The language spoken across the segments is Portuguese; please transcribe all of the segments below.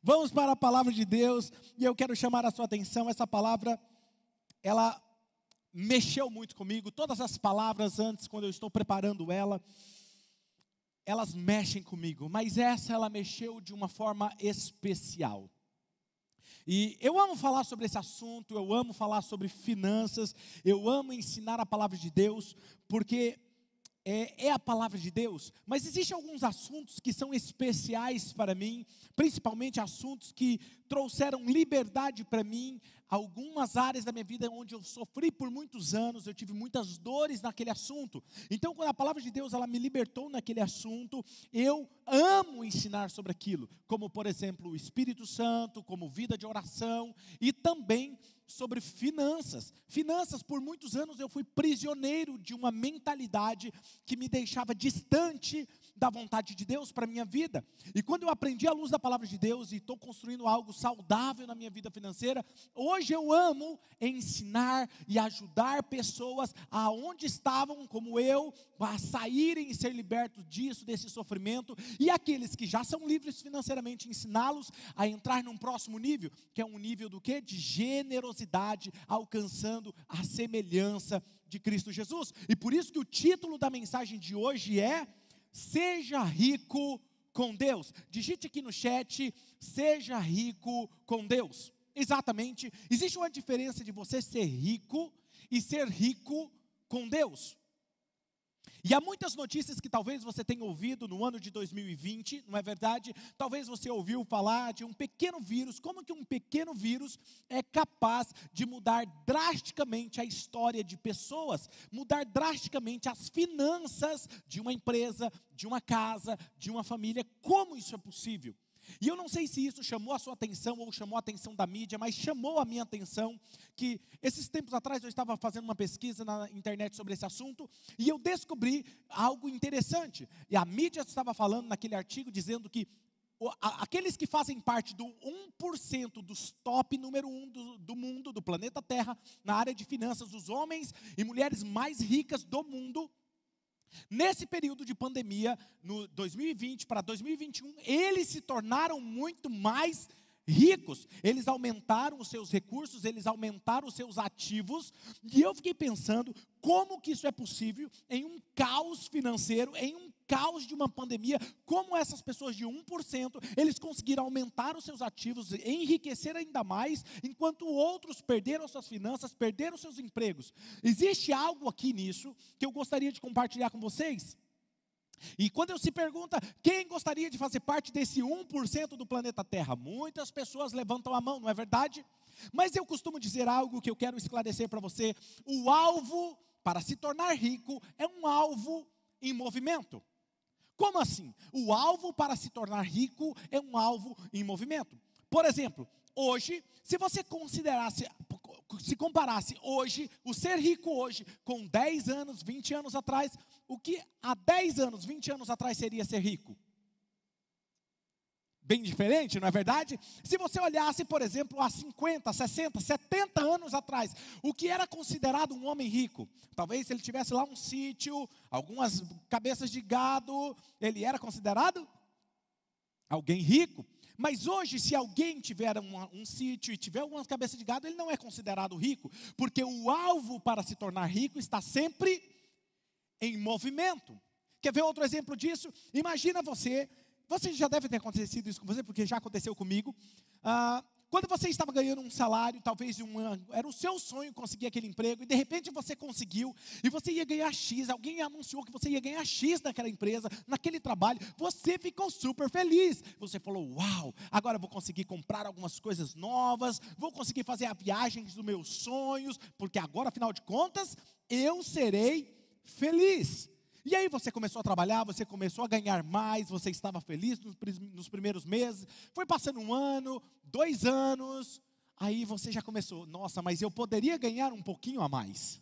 Vamos para a palavra de Deus, e eu quero chamar a sua atenção. Essa palavra, ela mexeu muito comigo. Todas as palavras antes, quando eu estou preparando ela, elas mexem comigo, mas essa ela mexeu de uma forma especial. E eu amo falar sobre esse assunto, eu amo falar sobre finanças, eu amo ensinar a palavra de Deus, porque é a palavra de Deus, mas existem alguns assuntos que são especiais para mim, principalmente assuntos que trouxeram liberdade para mim, algumas áreas da minha vida onde eu sofri por muitos anos, eu tive muitas dores naquele assunto. Então, quando a palavra de Deus ela me libertou naquele assunto, eu amo ensinar sobre aquilo, como por exemplo o Espírito Santo, como vida de oração e também sobre finanças. Finanças, por muitos anos eu fui prisioneiro de uma mentalidade que me deixava distante da vontade de Deus para a minha vida. E quando eu aprendi a luz da palavra de Deus e estou construindo algo saudável na minha vida financeira, hoje eu amo ensinar e ajudar pessoas aonde estavam, como eu, a saírem e ser libertos disso, desse sofrimento, e aqueles que já são livres financeiramente, ensiná-los a entrar num próximo nível, que é um nível do quê? De generosidade, alcançando a semelhança de Cristo Jesus. E por isso que o título da mensagem de hoje é: seja rico com Deus. Digite aqui no chat: seja rico com Deus. Exatamente, existe uma diferença de você ser rico e ser rico com Deus. E há muitas notícias que talvez você tenha ouvido no ano de 2020, não é verdade? Talvez você ouviu falar de um pequeno vírus, como que um pequeno vírus é capaz de mudar drasticamente a história de pessoas, mudar drasticamente as finanças de uma empresa, de uma casa, de uma família. Como isso é possível? E eu não sei se isso chamou a sua atenção ou chamou a atenção da mídia, mas chamou a minha atenção que esses tempos atrás eu estava fazendo uma pesquisa na internet sobre esse assunto e eu descobri algo interessante. E a mídia estava falando naquele artigo dizendo que aqueles que fazem parte do 1% dos top número 1 do mundo, do planeta Terra, na área de finanças, os homens e mulheres mais ricas do mundo, nesse período de pandemia, no 2020 para 2021, eles se tornaram muito mais ricos. Eles aumentaram os seus recursos, eles aumentaram os seus ativos. E eu fiquei pensando, como que isso é possível em um caos financeiro, em um caos de uma pandemia? Como essas pessoas de 1%, eles conseguiram aumentar os seus ativos, enriquecer ainda mais, enquanto outros perderam suas finanças, perderam seus empregos. Existe algo aqui nisso que eu gostaria de compartilhar com vocês. E quando se pergunta quem gostaria de fazer parte desse 1% do planeta Terra, muitas pessoas levantam a mão, não é verdade? Mas eu costumo dizer algo que eu quero esclarecer para você: o alvo para se tornar rico é um alvo em movimento. Como assim? O alvo para se tornar rico é um alvo em movimento. Por exemplo, hoje, se você se comparasse hoje, o ser rico hoje, com 10 anos, 20 anos atrás, o que há 10 anos, 20 anos atrás seria ser rico? Bem diferente, não é verdade? Se você olhasse, por exemplo, há 50, 60, 70 anos atrás, o que era considerado um homem rico? Talvez se ele tivesse lá um sítio, algumas cabeças de gado, ele era considerado alguém rico. Mas hoje, se alguém tiver um sítio e tiver algumas cabeças de gado, ele não é considerado rico, porque o alvo para se tornar rico está sempre em movimento. Quer ver outro exemplo disso? Imagina você já deve ter acontecido isso com você, porque já aconteceu comigo. Quando você estava ganhando um salário, talvez era o seu sonho conseguir aquele emprego, e de repente você conseguiu, e você ia ganhar X, alguém anunciou que você ia ganhar X naquela empresa, naquele trabalho, você ficou super feliz. Você falou: uau, agora eu vou conseguir comprar algumas coisas novas, vou conseguir fazer a viagem dos meus sonhos, porque agora, afinal de contas, eu serei feliz. E aí você começou a trabalhar, você começou a ganhar mais, você estava feliz nos primeiros meses, foi passando 1 ano, 2 anos, aí você já começou: nossa, mas eu poderia ganhar um pouquinho a mais.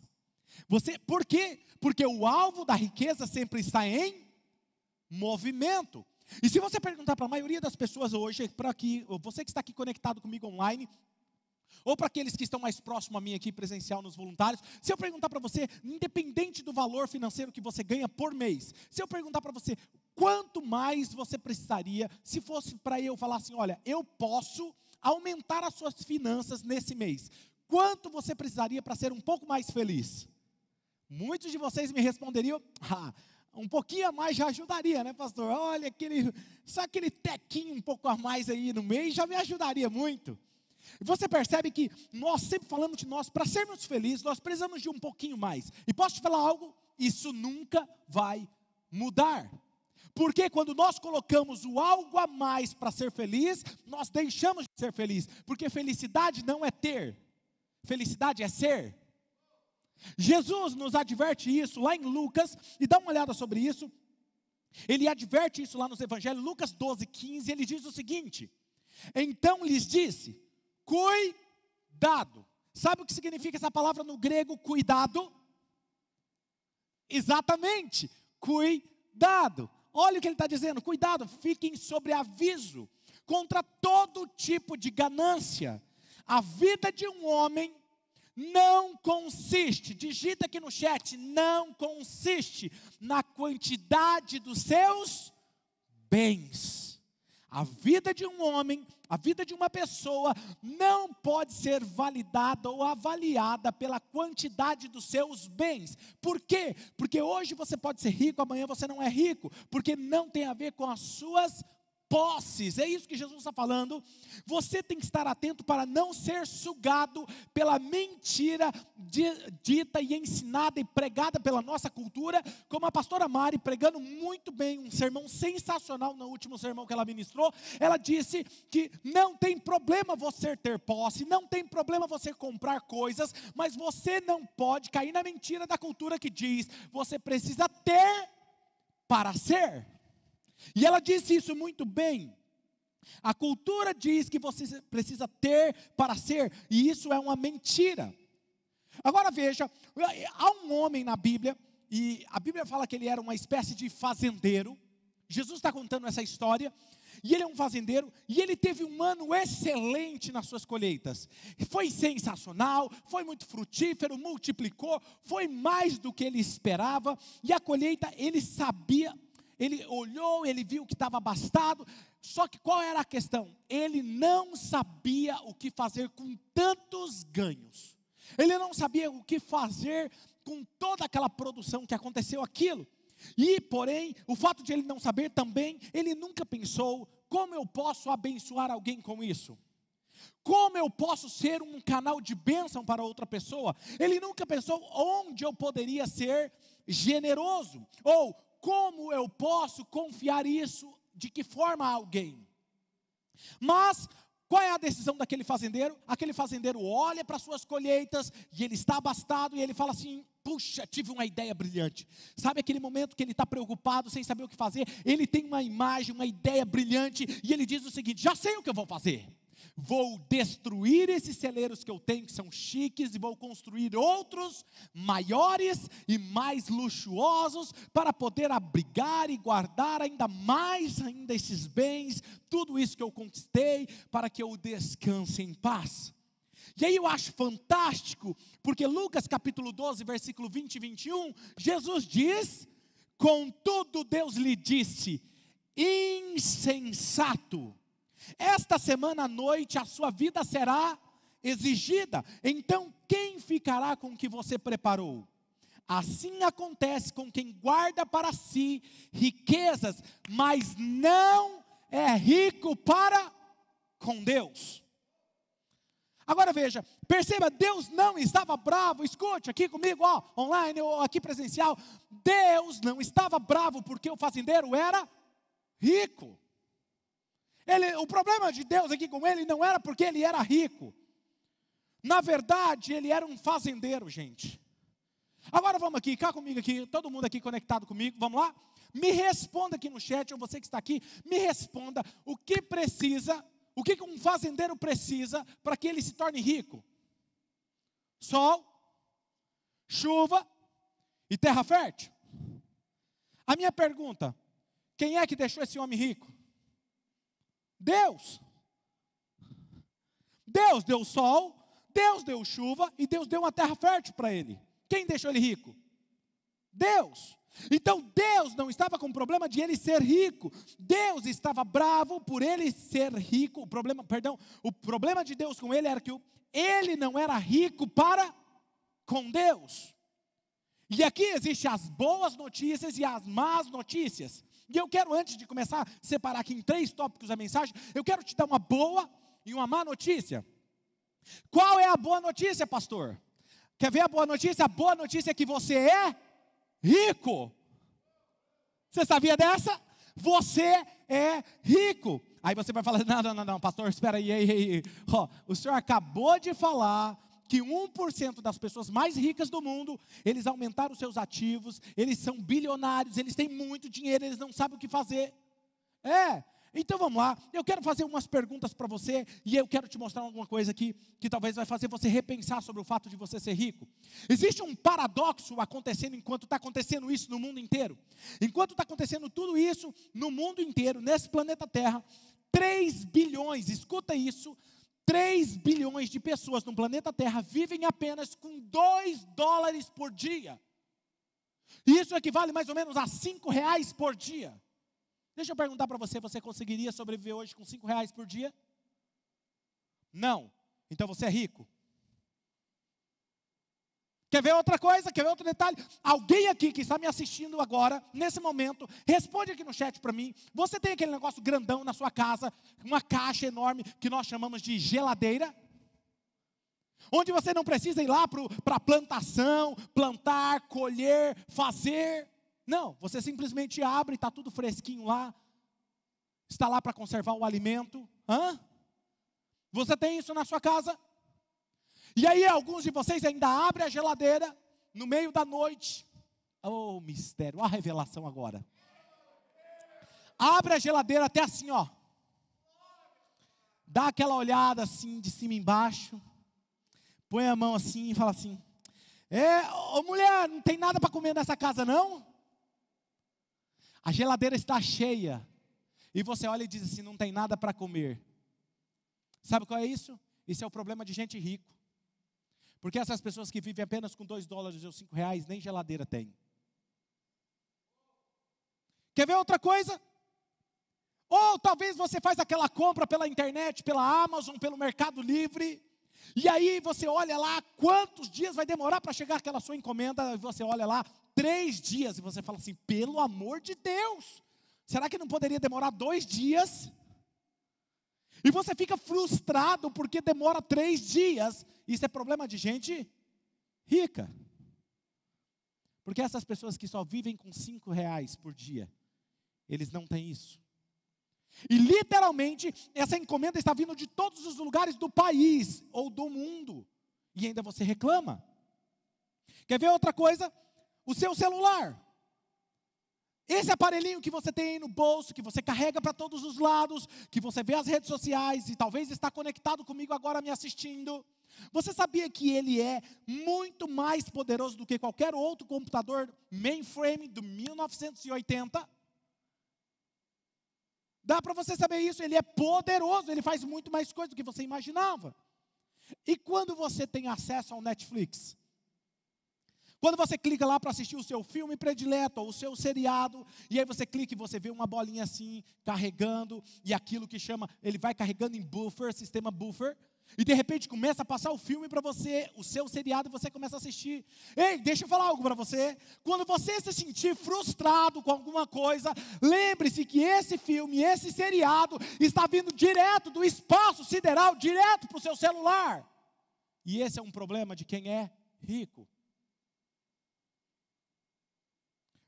Por quê? Porque o alvo da riqueza sempre está em movimento. E se você perguntar para a maioria das pessoas hoje, você que está aqui conectado comigo online, ou para aqueles que estão mais próximos a mim aqui presencial nos voluntários, se eu perguntar para você, independente do valor financeiro que você ganha por mês, se eu perguntar para você quanto mais você precisaria, se fosse para eu falar assim, olha, eu posso aumentar as suas finanças nesse mês, quanto você precisaria para ser um pouco mais feliz? Muitos de vocês me responderiam, um pouquinho a mais já ajudaria, né, pastor? Olha, só aquele tequinho um pouco a mais aí no mês já me ajudaria muito. E você percebe que nós sempre falamos de nós, para sermos felizes, nós precisamos de um pouquinho mais. E posso te falar algo? Isso nunca vai mudar. Porque quando nós colocamos o algo a mais para ser feliz, nós deixamos de ser felizes. Porque felicidade não é ter, felicidade é ser. Jesus nos adverte isso lá em Lucas, e dá uma olhada sobre isso. Ele adverte isso lá nos evangelhos, Lucas 12:15, ele diz o seguinte: então lhes disse, cuidado. Sabe o que significa essa palavra no grego, cuidado? Exatamente, cuidado. Olha o que ele está dizendo, cuidado, fiquem sobre aviso, contra todo tipo de ganância. A vida de um homem não consiste, digita aqui no chat, não consiste na quantidade dos seus bens. A vida de um homem, a vida de uma pessoa, não pode ser validada ou avaliada pela quantidade dos seus bens. Por quê? Porque hoje você pode ser rico, amanhã você não é rico, porque não tem a ver com as suas posses. É isso que Jesus está falando. Você tem que estar atento para não ser sugado pela mentira dita e ensinada e pregada pela nossa cultura, como a pastora Mari, pregando muito bem, um sermão sensacional no último sermão que ela ministrou. Ela disse que não tem problema você ter posse, não tem problema você comprar coisas, mas você não pode cair na mentira da cultura que diz, você precisa ter para ser. E ela disse isso muito bem. A cultura diz que você precisa ter para ser, e isso é uma mentira. Agora veja, há um homem na Bíblia, e a Bíblia fala que ele era uma espécie de fazendeiro. Jesus está contando essa história, e ele é um fazendeiro, e ele teve um ano excelente nas suas colheitas. Foi sensacional, foi muito frutífero, multiplicou, foi mais do que ele esperava, e a colheita ele sabia. Ele olhou, ele viu que estava abastado, só que qual era a questão? Ele não sabia o que fazer com tantos ganhos. Ele não sabia o que fazer com toda aquela produção que aconteceu aquilo. E, porém, o fato de ele não saber também, ele nunca pensou, como eu posso abençoar alguém com isso? Como eu posso ser um canal de bênção para outra pessoa? Ele nunca pensou onde eu poderia ser generoso, ou como eu posso confiar isso, de que forma a alguém? Mas, qual é a decisão daquele fazendeiro? Aquele fazendeiro olha para suas colheitas, e ele está abastado, e ele fala assim, puxa, tive uma ideia brilhante. Sabe aquele momento que ele está preocupado, sem saber o que fazer? Ele tem uma imagem, uma ideia brilhante, e ele diz o seguinte, já sei o que eu vou fazer. Vou destruir esses celeiros que eu tenho, que são chiques, e vou construir outros, maiores e mais luxuosos, para poder abrigar e guardar ainda esses bens, tudo isso que eu conquistei, para que eu descanse em paz. E aí eu acho fantástico, porque Lucas capítulo 12, versículo 20 e 21, Jesus diz, contudo Deus lhe disse, insensato, esta semana à noite a sua vida será exigida, então quem ficará com o que você preparou? Assim acontece com quem guarda para si riquezas, mas não é rico para com Deus. Agora veja, perceba, Deus não estava bravo, escute aqui comigo, online ou aqui presencial, Deus não estava bravo porque o fazendeiro era rico. O problema de Deus aqui com ele não era porque ele era rico. Na verdade, ele era um fazendeiro, gente. Agora vamos aqui, cá comigo aqui, todo mundo aqui conectado comigo, vamos lá? Me responda aqui no chat, ou você que está aqui, me responda o que um fazendeiro precisa para que ele se torne rico? Sol, chuva e terra fértil. A minha pergunta, quem é que deixou esse homem rico? Deus. Deus deu sol, Deus deu chuva e Deus deu uma terra fértil para ele. Quem deixou ele rico? Deus. Então Deus não estava com problema de ele ser rico. Deus estava bravo por ele ser rico. O problema de Deus com ele era que ele não era rico para com Deus. E aqui existem as boas notícias e as más notícias. E eu quero, antes de começar, separar aqui em 3 tópicos a mensagem. Eu quero te dar uma boa e uma má notícia. Qual é a boa notícia, pastor? Quer ver a boa notícia? A boa notícia é que você é rico. Você sabia dessa? Você é rico. Aí você vai falar, não, pastor, espera aí. O senhor acabou de falar que 1% das pessoas mais ricas do mundo, eles aumentaram seus ativos, eles são bilionários, eles têm muito dinheiro, eles não sabem o que fazer. Então vamos lá, eu quero fazer umas perguntas para você, e eu quero te mostrar alguma coisa aqui, que talvez vai fazer você repensar sobre o fato de você ser rico. Existe um paradoxo acontecendo enquanto está acontecendo isso no mundo inteiro. Enquanto está acontecendo tudo isso no mundo inteiro, nesse planeta Terra, 3 bilhões, escuta isso, 3 bilhões de pessoas no planeta Terra vivem apenas com $2 por dia. Isso equivale mais ou menos a R$5 por dia. Deixa eu perguntar para você, você conseguiria sobreviver hoje com R$5 por dia? Não. Então você é rico. Quer ver outra coisa? Quer ver outro detalhe? Alguém aqui que está me assistindo agora, nesse momento, responde aqui no chat para mim. Você tem aquele negócio grandão na sua casa, uma caixa enorme que nós chamamos de geladeira? Onde você não precisa ir lá para a plantação, plantar, colher, fazer. Não, você simplesmente abre, está tudo fresquinho lá. Está lá para conservar o alimento. Você tem isso na sua casa? E aí alguns de vocês ainda abrem a geladeira no meio da noite. Oh, mistério, a revelação agora. Abre a geladeira até assim, ó. Dá aquela olhada assim, de cima embaixo. Põe a mão assim e fala assim: ô mulher, não tem nada para comer nessa casa não? A geladeira está cheia. E você olha e diz assim: não tem nada para comer. Sabe qual é isso? Isso é o problema de gente rica. Porque essas pessoas que vivem apenas com $2 ou R$5, nem geladeira tem. Quer ver outra coisa? Ou talvez você faz aquela compra pela internet, pela Amazon, pelo Mercado Livre, e aí você olha lá quantos dias vai demorar para chegar aquela sua encomenda, e você olha lá, 3 dias, e você fala assim: pelo amor de Deus, será que não poderia demorar 2 dias? E você fica frustrado porque demora 3 dias. Isso é problema de gente rica. Porque essas pessoas que só vivem com R$5 por dia, eles não têm isso. E literalmente, essa encomenda está vindo de todos os lugares do país ou do mundo. E ainda você reclama. Quer ver outra coisa? O seu celular. Esse aparelhinho que você tem aí no bolso, que você carrega para todos os lados, que você vê as redes sociais e talvez está conectado comigo agora me assistindo. Você sabia que ele é muito mais poderoso do que qualquer outro computador mainframe do 1980? Dá para você saber isso, ele é poderoso, ele faz muito mais coisa do que você imaginava. E quando você tem acesso ao Netflix? Quando você clica lá para assistir o seu filme predileto, ou o seu seriado, e aí você clica e você vê uma bolinha assim, carregando, e aquilo que chama, ele vai carregando em buffer, sistema buffer, e de repente começa a passar o filme para você, o seu seriado, e você começa a assistir. Ei, deixa eu falar algo para você. Quando você se sentir frustrado com alguma coisa, lembre-se que esse filme, esse seriado, está vindo direto do espaço sideral, direto para o seu celular. E esse é um problema de quem é rico.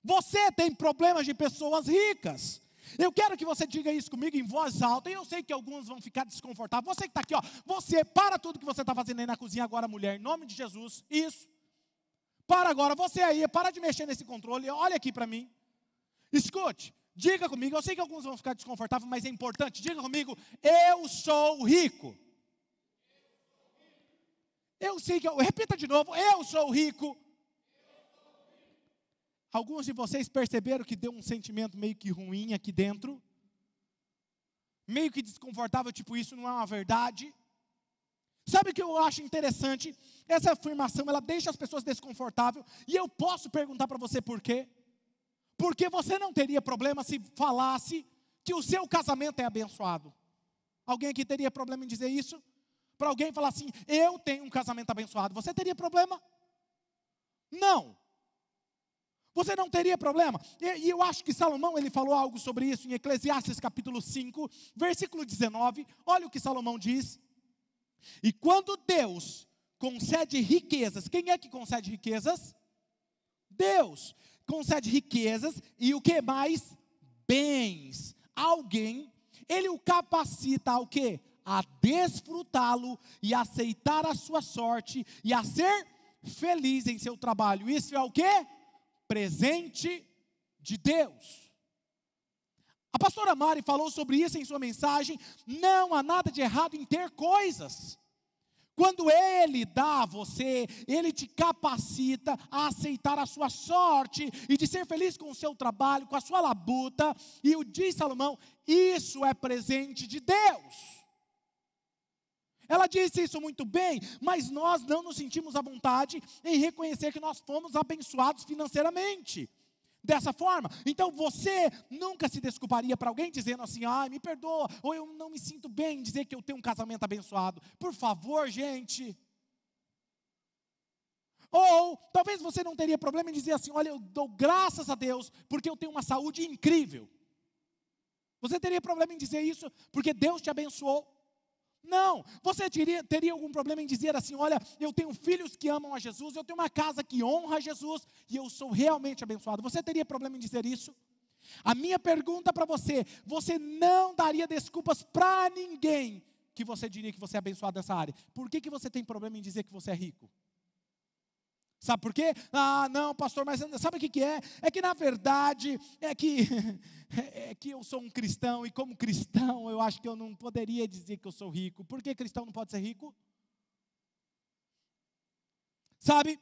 Você tem problemas de pessoas ricas. Eu quero que você diga isso comigo em voz alta. E eu sei que alguns vão ficar desconfortáveis. Você que está aqui, ó, você, para tudo que você está fazendo aí na cozinha agora, mulher, em nome de Jesus. Isso. Para agora, você aí, para de mexer nesse controle. Olha aqui para mim. Escute, diga comigo. Eu sei que alguns vão ficar desconfortáveis, mas é importante. Diga comigo: eu sou rico. Eu sei que, repita de novo: eu sou rico. Alguns de vocês perceberam que deu um sentimento meio que ruim aqui dentro? Meio que desconfortável, tipo, isso não é uma verdade? Sabe o que eu acho interessante? Essa afirmação, ela deixa as pessoas desconfortáveis. E eu posso perguntar para você por quê? Porque você não teria problema se falasse que o seu casamento é abençoado. Alguém aqui teria problema em dizer isso? Para alguém falar assim, eu tenho um casamento abençoado, você teria problema? Não. Você não teria problema. E eu acho que Salomão, ele falou algo sobre isso em Eclesiastes capítulo 5, versículo 19. Olha o que Salomão diz. E quando Deus concede riquezas, quem é que concede riquezas? Deus concede riquezas e o que mais? Bens. Alguém, ele o capacita ao quê? A desfrutá-lo e aceitar a sua sorte e a ser feliz em seu trabalho. Isso é o quê? Presente de Deus. A pastora Mari falou sobre isso em sua mensagem. Não há nada de errado em ter coisas. Quando Ele dá a você, Ele te capacita a aceitar a sua sorte e de ser feliz com o seu trabalho, com a sua labuta. E o diz Salomão, isso é presente de Deus. Ela disse isso muito bem, mas nós não nos sentimos à vontade em reconhecer que nós fomos abençoados financeiramente. Dessa forma, então você nunca se desculparia para alguém dizendo assim, me perdoa, ou eu não me sinto bem em dizer que eu tenho um casamento abençoado. Por favor, gente. Ou talvez você não teria problema em dizer assim, olha, eu dou graças a Deus porque eu tenho uma saúde incrível. Você teria problema em dizer isso porque Deus te abençoou? Não, você teria algum problema em dizer assim, olha, eu tenho filhos que amam a Jesus, eu tenho uma casa que honra a Jesus, e eu sou realmente abençoado. Você teria problema em dizer isso? A minha pergunta para você, você não daria desculpas para ninguém, que você diria que você é abençoado nessa área. Por que você tem problema em dizer que você é rico? Sabe por quê? Não, pastor, mas sabe o que é? É que na verdade, é que eu sou um cristão, e como cristão, eu acho que eu não poderia dizer que eu sou rico. Por que cristão não pode ser rico? Sabe,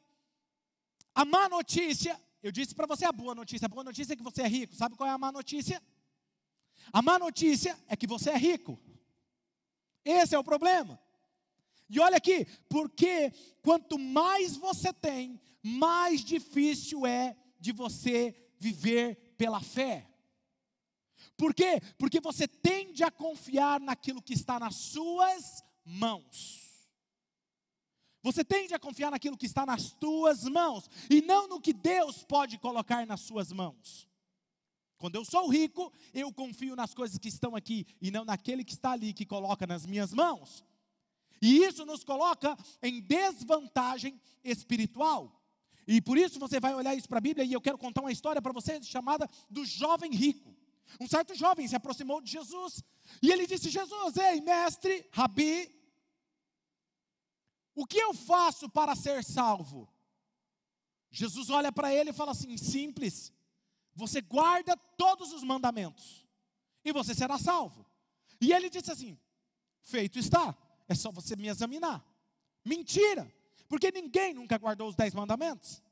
a má notícia, eu disse para você a boa notícia é que você é rico. Sabe qual é a má notícia? A má notícia é que você é rico. Esse é o problema. E olha aqui, porque quanto mais você tem, mais difícil é de você viver pela fé. Por quê? Porque você tende a confiar naquilo que está nas suas mãos. Você tende a confiar naquilo que está nas tuas mãos, e não no que Deus pode colocar nas suas mãos. Quando eu sou rico, eu confio nas coisas que estão aqui, e não naquele que está ali, que coloca nas minhas mãos. E isso nos coloca em desvantagem espiritual. E por isso você vai olhar isso para a Bíblia, e eu quero contar uma história para você chamada do jovem rico. Um certo jovem se aproximou de Jesus, e ele disse, Jesus, ei mestre, rabi, o que eu faço para ser salvo? Jesus olha para ele e fala assim, simples, você guarda todos os mandamentos, e você será salvo. E ele disse assim, feito está. É só você me examinar. Mentira, porque ninguém nunca guardou os 10 mandamentos.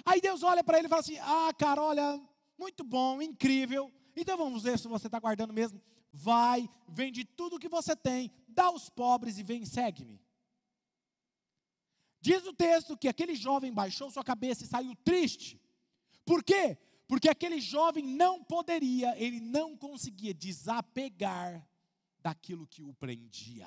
Aí Deus olha para ele e fala assim, cara, olha, muito bom, incrível. Então vamos ver se você está guardando mesmo. Vai, vende tudo que você tem, dá aos pobres e vem, segue-me. Diz o texto que aquele jovem baixou sua cabeça e saiu triste. Por quê? Porque aquele jovem ele não conseguia desapegar daquilo que o prendia.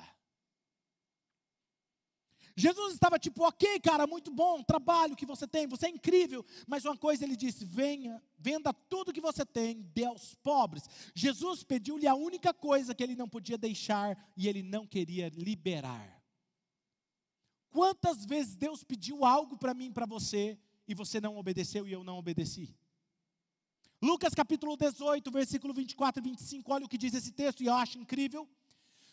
Jesus estava tipo, ok cara, muito bom, trabalho que você tem, você é incrível, mas uma coisa ele disse, venha, venda tudo que você tem, dê aos pobres. Jesus pediu-lhe a única coisa que ele não podia deixar, e ele não queria liberar. Quantas vezes Deus pediu algo para mim e para você, e você não obedeceu e eu não obedeci? Lucas capítulo 18, versículo 24 e 25, olha o que diz esse texto, e eu acho incrível.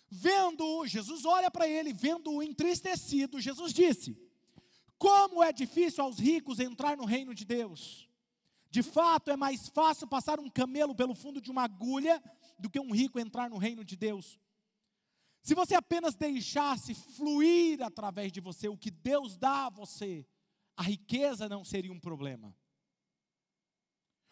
Vendo-o, Jesus olha para ele, vendo-o entristecido, Jesus disse, como é difícil aos ricos entrar no reino de Deus. De fato, é mais fácil passar um camelo pelo fundo de uma agulha, do que um rico entrar no reino de Deus. Se você apenas deixasse fluir através de você, o que Deus dá a você, a riqueza não seria um problema.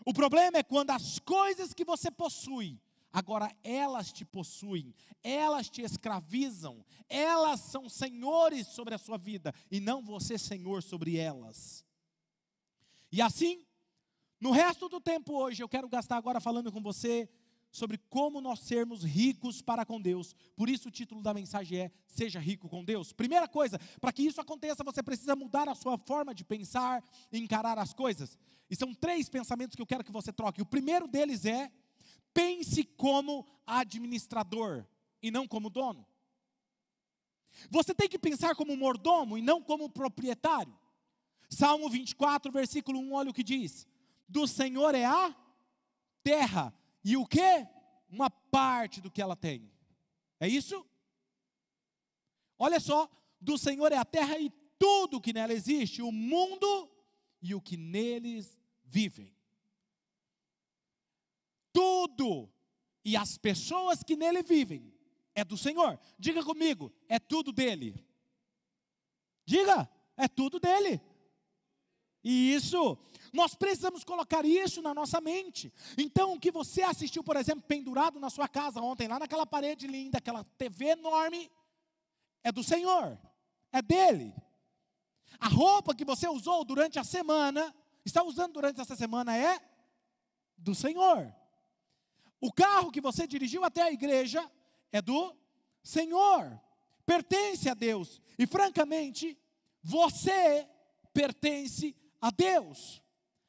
O problema é quando as coisas que você possui, agora elas te possuem, elas te escravizam, elas são senhores sobre a sua vida, e não você senhor sobre elas. E assim, No resto do tempo hoje, eu quero gastar agora falando com você sobre como nós sermos ricos para com Deus. Por isso o título da mensagem é Seja Rico com Deus. Primeira coisa, para que isso aconteça, você precisa mudar a sua forma de pensar e encarar as coisas. E são 3 pensamentos que eu quero que você troque. O primeiro deles é: pense como administrador e não como dono. Você tem que pensar como mordomo e não como proprietário. Salmo 24, versículo 1, olha o que diz: do Senhor é a terra, e o quê? Uma parte do que ela tem. É isso? Olha só, do Senhor é a terra e tudo que nela existe, o mundo e o que neles vivem. Tudo e as pessoas que nele vivem é do Senhor. Diga comigo, é tudo dele. Diga, é tudo dele. E isso, nós precisamos colocar isso na nossa mente. Então, o que você assistiu, por exemplo, pendurado na sua casa ontem, lá naquela parede linda, aquela TV enorme, é do Senhor, é dele. A roupa que você usou durante a semana, está usando durante essa semana, é do Senhor. O carro que você dirigiu até a igreja é do Senhor, pertence a Deus. E francamente, você pertence a Deus.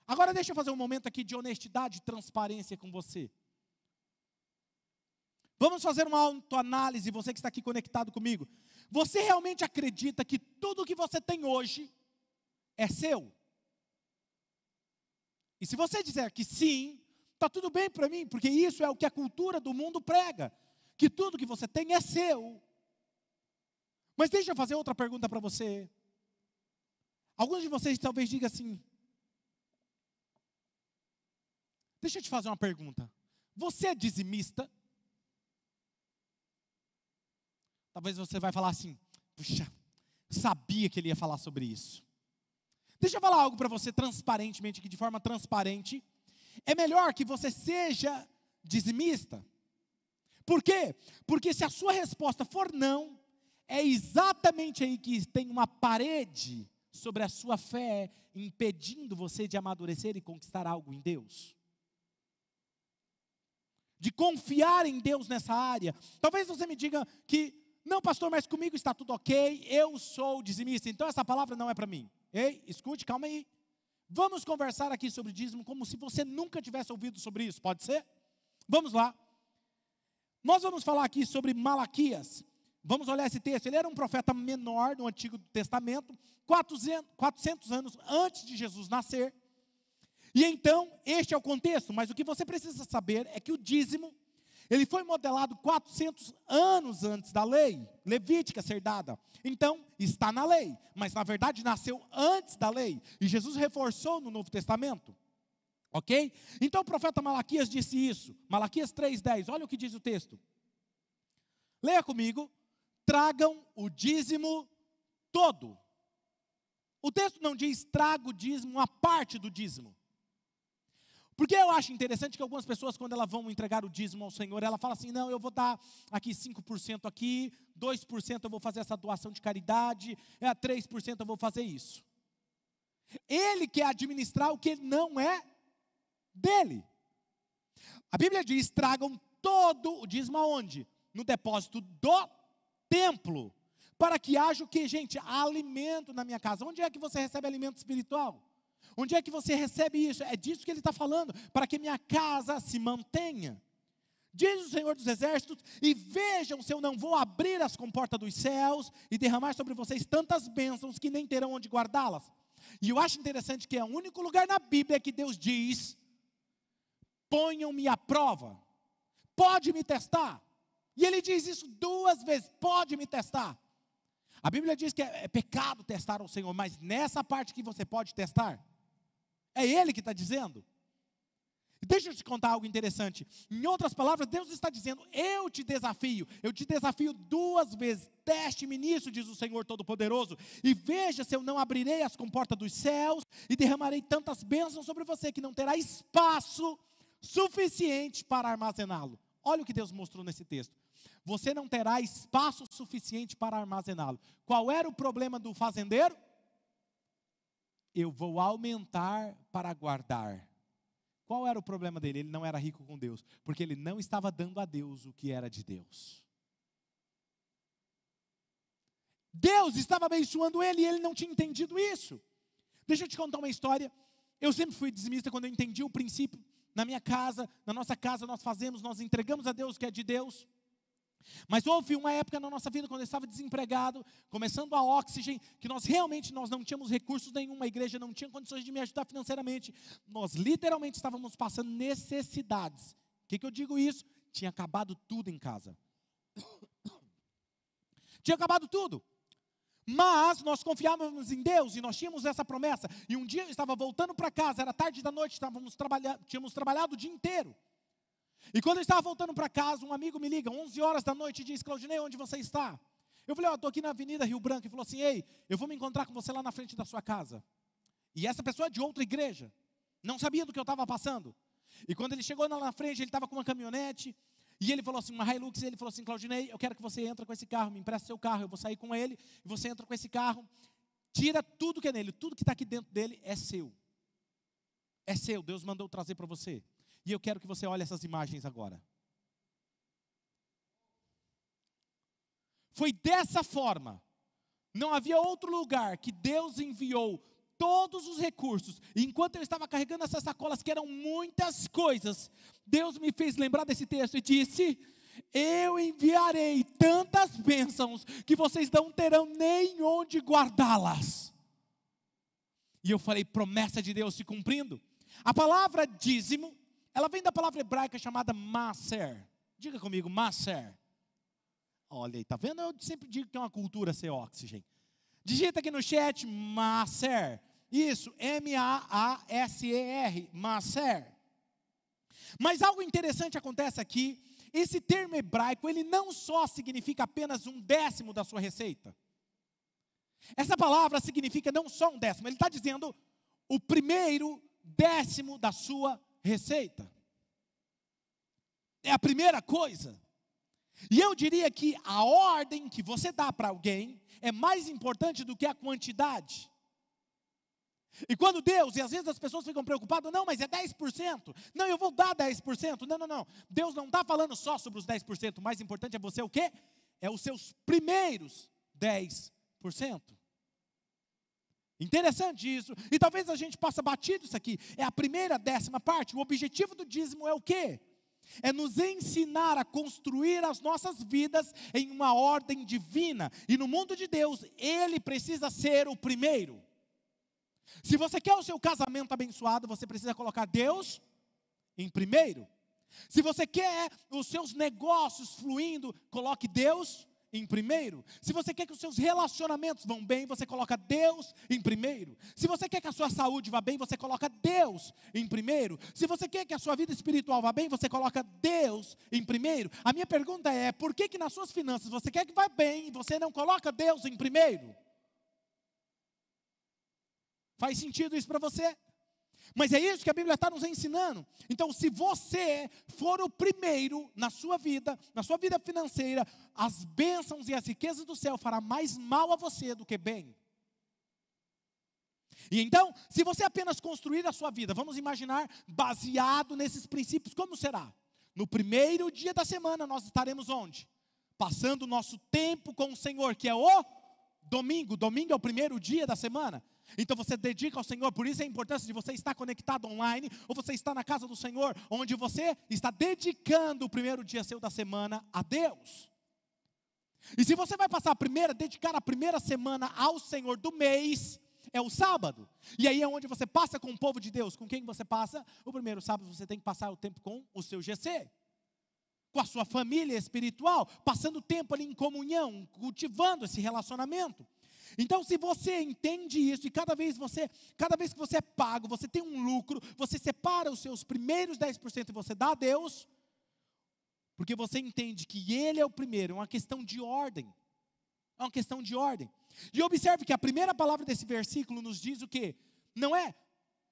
Agora deixa eu fazer um momento aqui de honestidade e transparência com você. Vamos fazer uma autoanálise, você que está aqui conectado comigo. Você realmente acredita que tudo que você tem hoje é seu? E se você disser que sim, está tudo bem para mim, porque isso é o que a cultura do mundo prega, que tudo que você tem é seu. Mas deixa eu fazer outra pergunta para você. Alguns de vocês talvez digam assim: deixa eu te fazer uma pergunta. Você é dizimista? Talvez você vai falar assim: puxa, sabia que ele ia falar sobre isso. Deixa eu falar algo para você transparentemente, aqui de forma transparente. É melhor que você seja dizimista. Por quê? Porque se a sua resposta for não, é exatamente aí que tem uma parede sobre a sua fé, impedindo você de amadurecer e conquistar algo em Deus. De confiar em Deus nessa área. Talvez você me diga que, não pastor, mas comigo está tudo ok, eu sou dizimista, então essa palavra não é para mim. Ei, escute, calma aí. Vamos conversar aqui sobre dízimo como se você nunca tivesse ouvido sobre isso, pode ser? Vamos lá. Nós vamos falar aqui sobre Malaquias. Vamos olhar esse texto. Ele era um profeta menor no Antigo Testamento, 400 anos antes de Jesus nascer. E então, este é o contexto, mas o que você precisa saber é que o dízimo, ele foi modelado 400 anos antes da lei levítica ser dada. Então, está na lei, mas na verdade nasceu antes da lei. E Jesus reforçou no Novo Testamento. Ok? Então o profeta Malaquias disse isso. Malaquias 3:10, olha o que diz o texto. Leia comigo. Tragam o dízimo todo. O texto não diz traga o dízimo, uma parte do dízimo. Porque eu acho interessante que algumas pessoas, quando elas vão entregar o dízimo ao Senhor, ela fala assim: não, eu vou dar aqui 5% aqui, 2% eu vou fazer essa doação de caridade, 3% eu vou fazer isso. Ele quer administrar o que não é dele. A Bíblia diz: tragam todo o dízimo aonde? No depósito do templo, para que haja o que, gente? Alimento na minha casa. Onde é que você recebe alimento espiritual? Onde é que você recebe isso? É disso que ele está falando, para que minha casa se mantenha. Diz o Senhor dos Exércitos: e vejam se eu não vou abrir as comportas dos céus e derramar sobre vocês tantas bênçãos que nem terão onde guardá-las. E eu acho interessante que é o único lugar na Bíblia que Deus diz: ponham-me à prova, pode me testar. E ele diz isso 2 vezes: pode me testar. A Bíblia diz que é pecado testar ao Senhor, mas nessa parte que você pode testar, é Ele que está dizendo. Deixa eu te contar algo interessante. Em outras palavras, Deus está dizendo: eu te desafio 2 vezes, teste-me nisso, diz o Senhor Todo-Poderoso, e veja se eu não abrirei as comportas dos céus, e derramarei tantas bênçãos sobre você, que não terá espaço suficiente para armazená-lo. Olha o que Deus mostrou nesse texto. Você não terá espaço suficiente para armazená-lo. Qual era o problema do fazendeiro? Eu vou aumentar para guardar. Qual era o problema dele? Ele não era rico com Deus, porque ele não estava dando a Deus o que era de Deus. Deus estava abençoando ele e ele não tinha entendido isso. Deixa eu te contar uma história. Eu sempre fui dizimista quando eu entendi o princípio. Na minha casa, na nossa casa nós fazemos, nós entregamos a Deus o que é de Deus. Mas houve uma época na nossa vida, quando eu estava desempregado, começando a Oxygen, que nós não tínhamos recursos nenhum, a igreja não tinha condições de me ajudar financeiramente. Nós literalmente estávamos passando necessidades. O que eu digo isso? Tinha acabado tudo em casa. Tinha acabado tudo. Mas nós confiávamos em Deus e nós tínhamos essa promessa. E um dia eu estava voltando para casa, era tarde da noite, tínhamos trabalhado o dia inteiro. E quando eu estava voltando para casa, um amigo me liga, 11 horas da noite, e diz: Claudinei, onde você está? Eu falei: estou aqui na Avenida Rio Branco. Ele falou assim: ei, eu vou me encontrar com você lá na frente da sua casa. E essa pessoa é de outra igreja, não sabia do que eu estava passando. E quando ele chegou lá na frente, ele estava com uma caminhonete, e ele falou assim, uma Hilux, e ele falou assim: Claudinei, eu quero que você entre com esse carro, me empreste seu carro, eu vou sair com ele, e você entra com esse carro, tira tudo que é nele, tudo que está aqui dentro dele é seu. É seu, Deus mandou trazer para você. E eu quero que você olhe essas imagens agora. Foi dessa forma. Não havia outro lugar que Deus enviou todos os recursos. E enquanto eu estava carregando essas sacolas, que eram muitas coisas, Deus me fez lembrar desse texto e disse: eu enviarei tantas bênçãos que vocês não terão nem onde guardá-las. E eu falei: promessa de Deus se cumprindo. A palavra dízimo, ela vem da palavra hebraica chamada maser. Diga comigo, maser. Olha aí, tá vendo? Eu sempre digo que é uma cultura ser Oxygen. Digita aqui no chat, maser. Isso, M-A-A-S-E-R, maser. Mas algo interessante acontece aqui. Esse termo hebraico, ele não só significa apenas 1/10 da sua receita. Essa palavra significa não só 1/10, ele está dizendo o 1/10 da sua receita. É a primeira coisa. E eu diria que a ordem que você dá para alguém é mais importante do que a quantidade. E quando Deus, e às vezes as pessoas ficam preocupadas: não, mas é 10%. Não, eu vou dar 10%. Não. Deus não está falando só sobre os 10%. O mais importante é você o quê? É os seus primeiros 10%. Interessante isso. E talvez a gente possa batido isso aqui. É a primeira 10ª parte. O objetivo do dízimo é o quê? É nos ensinar a construir as nossas vidas em uma ordem divina. E no mundo de Deus, Ele precisa ser o primeiro. Se você quer o seu casamento abençoado, você precisa colocar Deus em primeiro. Se você quer os seus negócios fluindo, coloque Deus em primeiro. Se você quer que os seus relacionamentos vão bem, você coloca Deus em primeiro. Se você quer que a sua saúde vá bem, você coloca Deus em primeiro. Se você quer que a sua vida espiritual vá bem, você coloca Deus em primeiro. A minha pergunta é: por que nas suas finanças você quer que vá bem e você não coloca Deus em primeiro? Faz sentido isso para você? Mas é isso que a Bíblia está nos ensinando. Então, se você for o primeiro na sua vida financeira, as bênçãos e as riquezas do céu fará mais mal a você do que bem. E então, se você apenas construir a sua vida, vamos imaginar, baseado nesses princípios, como será? No primeiro dia da semana, nós estaremos onde? Passando o nosso tempo com o Senhor, que é o domingo. Domingo é o primeiro dia da semana. Então você dedica ao Senhor. Por isso a importância de você estar conectado online, ou você está na casa do Senhor, onde você está dedicando o primeiro dia seu da semana a Deus. E se você vai dedicar a primeira semana ao Senhor do mês, é o sábado. E aí é onde você passa com o povo de Deus. Com quem você passa? O primeiro sábado você tem que passar o tempo com o seu GC, com a sua família espiritual, passando tempo ali em comunhão, cultivando esse relacionamento. Então, se você entende isso, e cada vez que você é pago, você tem um lucro, você separa os seus primeiros 10% e você dá a Deus, porque você entende que Ele é o primeiro. É uma questão de ordem. É uma questão de ordem. E observe que a primeira palavra desse versículo nos diz o quê? Não é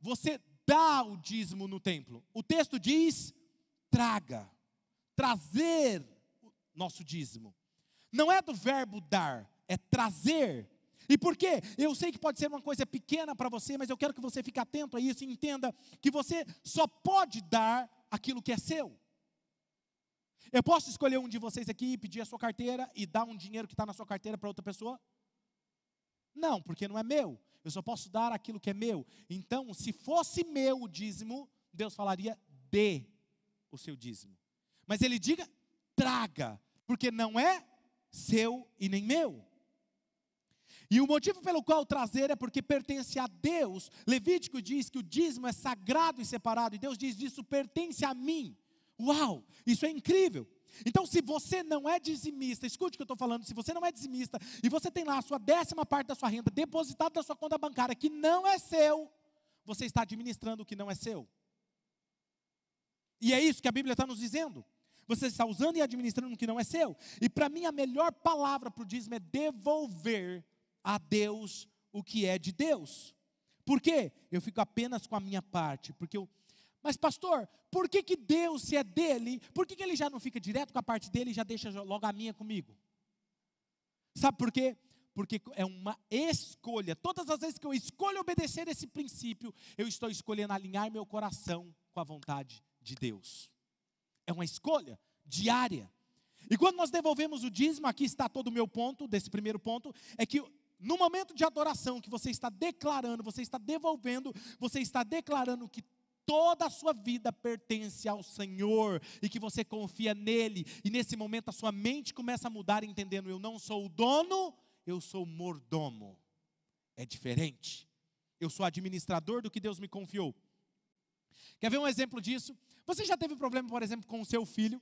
você dá o dízimo no templo. O texto diz: traga, trazer o nosso dízimo. Não é do verbo dar, é trazer. E por quê? Eu sei que pode ser uma coisa pequena para você, mas eu quero que você fique atento a isso e entenda que você só pode dar aquilo que é seu. Eu posso escolher um de vocês aqui, pedir a sua carteira e dar um dinheiro que está na sua carteira para outra pessoa? Não, porque não é meu. Eu só posso dar aquilo que é meu. Então, se fosse meu o dízimo, Deus falaria, dê o seu dízimo. Mas Ele diga, traga, porque não é seu e nem meu. E o motivo pelo qual trazer é porque pertence a Deus. Levítico diz que o dízimo é sagrado e separado, e Deus diz, isso pertence a mim. Uau, isso é incrível. Então, se você não é dizimista, escute o que eu estou falando, se você não é dizimista, e você tem lá a sua 10ª parte da sua renda depositada na sua conta bancária, que não é seu, você está administrando o que não é seu. E é isso que a Bíblia está nos dizendo. Você está usando e administrando o que não é seu. E para mim a melhor palavra para o dízimo é devolver a Deus o que é de Deus. Por quê? Eu fico apenas com a minha parte, mas pastor, por que Deus, se é dele, por que ele já não fica direto com a parte dele e já deixa logo a minha comigo? Sabe por quê? Porque é uma escolha. Todas as vezes que eu escolho obedecer esse princípio, eu estou escolhendo alinhar meu coração com a vontade de Deus. É uma escolha diária. E quando nós devolvemos o dízimo, aqui está todo o meu ponto, desse primeiro ponto, é que no momento de adoração que você está declarando, você está devolvendo, você está declarando que toda a sua vida pertence ao Senhor e que você confia nele. E nesse momento a sua mente começa a mudar, entendendo, eu não sou o dono, eu sou o mordomo. É diferente. Eu sou administrador do que Deus me confiou. Quer ver um exemplo disso? Você já teve problema, por exemplo, com o seu filho?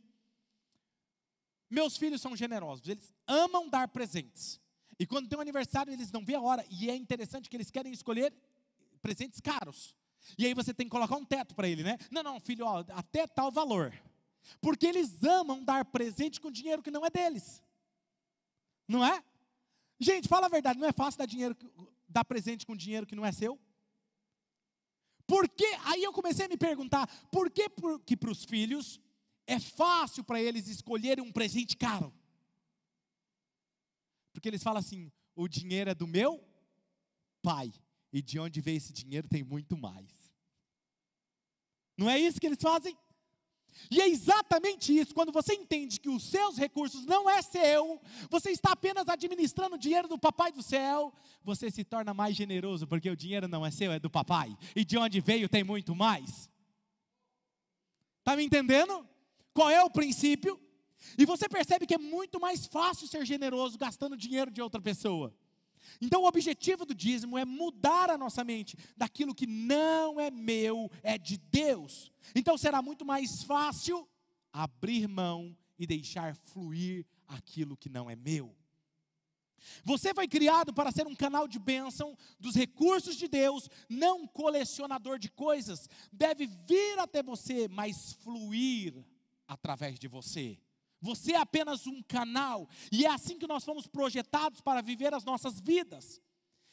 Meus filhos são generosos, eles amam dar presentes. E quando tem um aniversário, eles não vêem a hora. E é interessante que eles querem escolher presentes caros. E aí você tem que colocar um teto para ele, né? Não, filho, ó, até tal valor. Porque eles amam dar presente com dinheiro que não é deles. Não é? Gente, fala a verdade, não é fácil dar presente com dinheiro que não é seu? Porque, aí eu comecei a me perguntar, por que para os filhos é fácil para eles escolherem um presente caro? Porque eles falam assim, o dinheiro é do meu pai, e de onde veio esse dinheiro tem muito mais. Não é isso que eles fazem? E é exatamente isso, quando você entende que os seus recursos não é seu, você está apenas administrando o dinheiro do papai do céu, você se torna mais generoso, porque o dinheiro não é seu, é do papai, e de onde veio tem muito mais. Está me entendendo? Qual é o princípio? E você percebe que é muito mais fácil ser generoso gastando dinheiro de outra pessoa. Então o objetivo do dízimo é mudar a nossa mente daquilo que não é meu, é de Deus. Então será muito mais fácil abrir mão e deixar fluir aquilo que não é meu. Você foi criado para ser um canal de bênção dos recursos de Deus, não um colecionador de coisas. Deve vir até você, mas fluir através de você. Você é apenas um canal, e é assim que nós fomos projetados para viver as nossas vidas.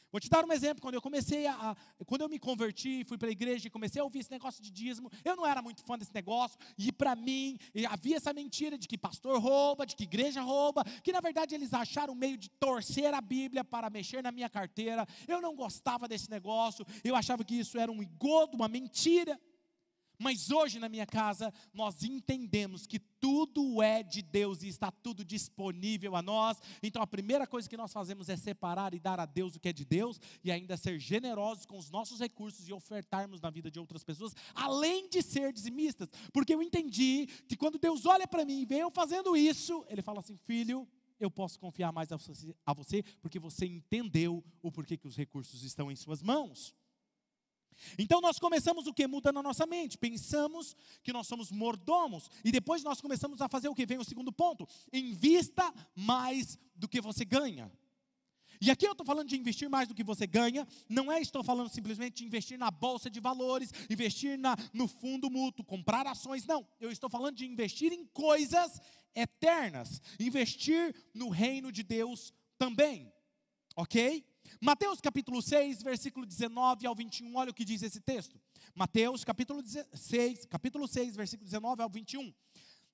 Vou te dar um exemplo, quando eu me converti, fui para a igreja e comecei a ouvir esse negócio de dízimo, eu não era muito fã desse negócio, e para mim, havia essa mentira de que pastor rouba, de que igreja rouba, que na verdade eles acharam um meio de torcer a Bíblia para mexer na minha carteira. Eu não gostava desse negócio, eu achava que isso era um engodo, uma mentira. Mas hoje na minha casa, nós entendemos que tudo é de Deus e está tudo disponível a nós. Então a primeira coisa que nós fazemos é separar e dar a Deus o que é de Deus, e ainda ser generosos com os nossos recursos e ofertarmos na vida de outras pessoas, além de ser dizimistas. Porque eu entendi que quando Deus olha para mim e vê eu fazendo isso, Ele fala assim, filho, eu posso confiar mais a você, porque você entendeu o porquê que os recursos estão em suas mãos. Então nós começamos o que? Muda na nossa mente, pensamos que nós somos mordomos, e depois nós começamos a fazer o que? Vem o segundo ponto, invista mais do que você ganha. E aqui eu estou falando de investir mais do que você ganha, estou falando simplesmente de investir na bolsa de valores, investir no fundo mútuo, comprar ações, não, eu estou falando de investir em coisas eternas, investir no reino de Deus também, ok? Mateus capítulo 6, versículo 19 ao 21, olha o que diz esse texto. Mateus capítulo 6, versículo 19 ao 21.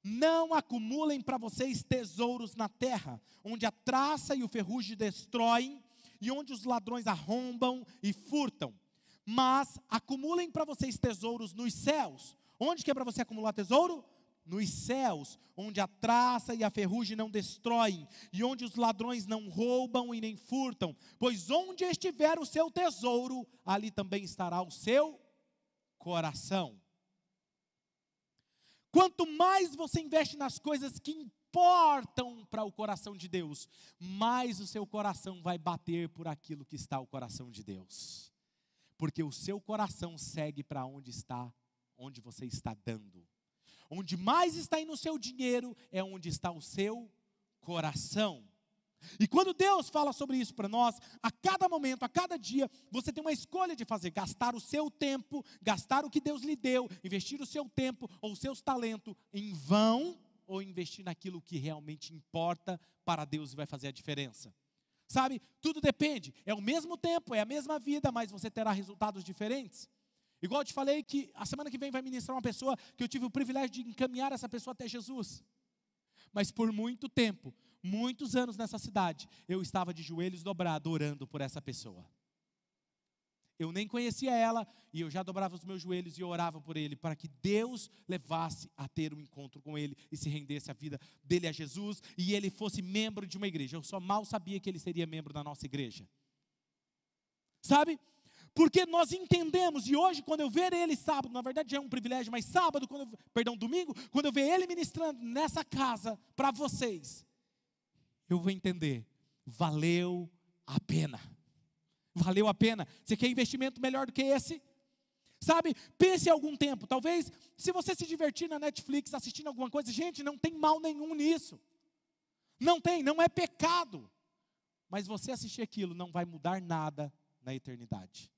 Não acumulem para vocês tesouros na terra, onde a traça e o ferrugem destroem, e onde os ladrões arrombam e furtam. Mas acumulem para vocês tesouros nos céus. Onde que é para você acumular tesouro? Nos céus, onde a traça e a ferrugem não destroem, e onde os ladrões não roubam e nem furtam. Pois onde estiver o seu tesouro, ali também estará o seu coração. Quanto mais você investe nas coisas que importam para o coração de Deus, mais o seu coração vai bater por aquilo que está o coração de Deus. Porque o seu coração segue para onde está, onde você está dando. Onde mais está indo o seu dinheiro, é onde está o seu coração. E quando Deus fala sobre isso para nós, a cada momento, a cada dia, você tem uma escolha de fazer: gastar o seu tempo, gastar o que Deus lhe deu, investir o seu tempo ou os seus talentos em vão, ou investir naquilo que realmente importa para Deus e vai fazer a diferença. Sabe, tudo depende, é o mesmo tempo, é a mesma vida, mas você terá resultados diferentes. Igual eu te falei que a semana que vem vai ministrar uma pessoa que eu tive o privilégio de encaminhar essa pessoa até Jesus. Mas por muito tempo, muitos anos nessa cidade, eu estava de joelhos dobrados orando por essa pessoa. Eu nem conhecia ela e eu já dobrava os meus joelhos e orava por ele, para que Deus levasse a ter um encontro com ele e se rendesse a vida dele a Jesus e ele fosse membro de uma igreja. Eu só mal sabia que ele seria membro da nossa igreja. Sabe? Porque nós entendemos, e hoje quando eu ver ele sábado, na verdade já é um privilégio, mas sábado, domingo, quando eu ver ele ministrando nessa casa para vocês, eu vou entender, valeu a pena. Valeu a pena. Você quer investimento melhor do que esse? Sabe, pense algum tempo, talvez, se você se divertir na Netflix assistindo alguma coisa, gente, não tem mal nenhum nisso. Não tem, não é pecado. Mas você assistir aquilo não vai mudar nada na eternidade.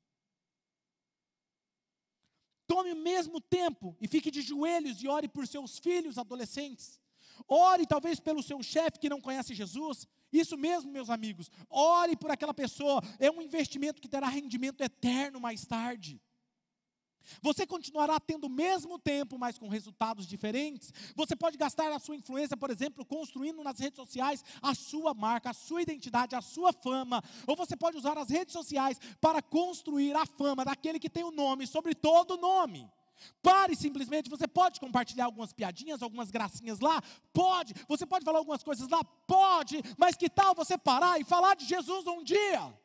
Tome o mesmo tempo e fique de joelhos e ore por seus filhos adolescentes. Ore talvez pelo seu chefe que não conhece Jesus. Isso mesmo, meus amigos. Ore por aquela pessoa. É um investimento que terá rendimento eterno mais tarde. Você continuará tendo o mesmo tempo, mas com resultados diferentes. Você pode gastar a sua influência, por exemplo, construindo nas redes sociais a sua marca, a sua identidade, a sua fama. Ou você pode usar as redes sociais para construir a fama daquele que tem o nome sobre todo nome. Pare simplesmente, você pode compartilhar algumas piadinhas, algumas gracinhas lá? Pode. Você pode falar algumas coisas lá? Pode. Mas que tal você parar e falar de Jesus um dia?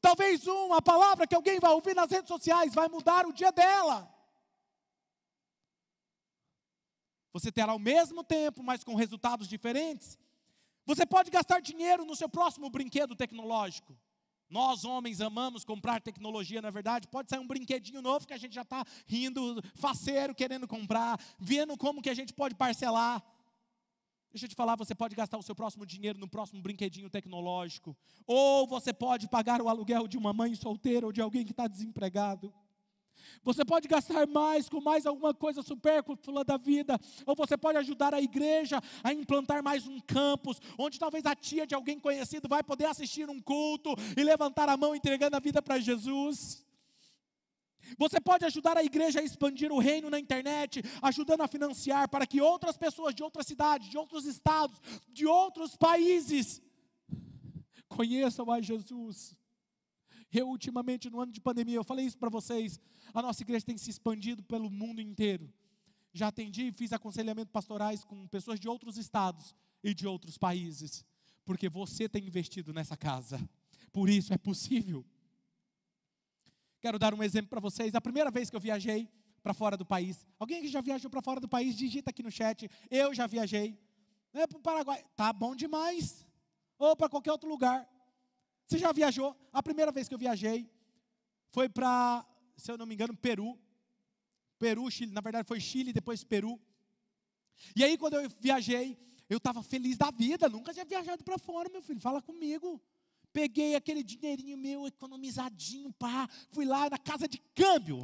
Talvez uma palavra que alguém vai ouvir nas redes sociais vai mudar o dia dela. Você terá o mesmo tempo, mas com resultados diferentes. Você pode gastar dinheiro no seu próximo brinquedo tecnológico. Nós homens amamos comprar tecnologia, não é verdade? Pode sair um brinquedinho novo que a gente já está rindo, faceiro, querendo comprar, vendo como que a gente pode parcelar. Deixa eu te falar, você pode gastar o seu próximo dinheiro no próximo brinquedinho tecnológico. Ou você pode pagar o aluguel de uma mãe solteira ou de alguém que está desempregado. Você pode gastar mais com mais alguma coisa supérflua da vida. Ou você pode ajudar a igreja a implantar mais um campus, onde talvez a tia de alguém conhecido vai poder assistir um culto e levantar a mão entregando a vida para Jesus. Você pode ajudar a igreja a expandir o reino na internet, ajudando a financiar para que outras pessoas de outras cidades, de outros estados, de outros países conheçam a Jesus. Eu ultimamente, no ano de pandemia, eu falei isso para vocês, a nossa igreja tem se expandido pelo mundo inteiro. Já atendi e fiz aconselhamento pastorais com pessoas de outros estados e de outros países, porque você tem investido nessa casa, por isso é possível. Quero dar um exemplo para vocês. A primeira vez que eu viajei para fora do país. Alguém que já viajou para fora do país, digita aqui no chat. Eu já viajei. Para o Paraguai. Tá bom demais. Ou para qualquer outro lugar. Você já viajou? A primeira vez que eu viajei foi para, se eu não me engano, Peru. Peru, Chile. Na verdade foi Chile, depois Peru. E aí quando eu viajei, eu estava feliz da vida. Nunca tinha viajado para fora, meu filho. Fala comigo. Peguei aquele dinheirinho meu economizadinho, pá, fui lá na casa de câmbio.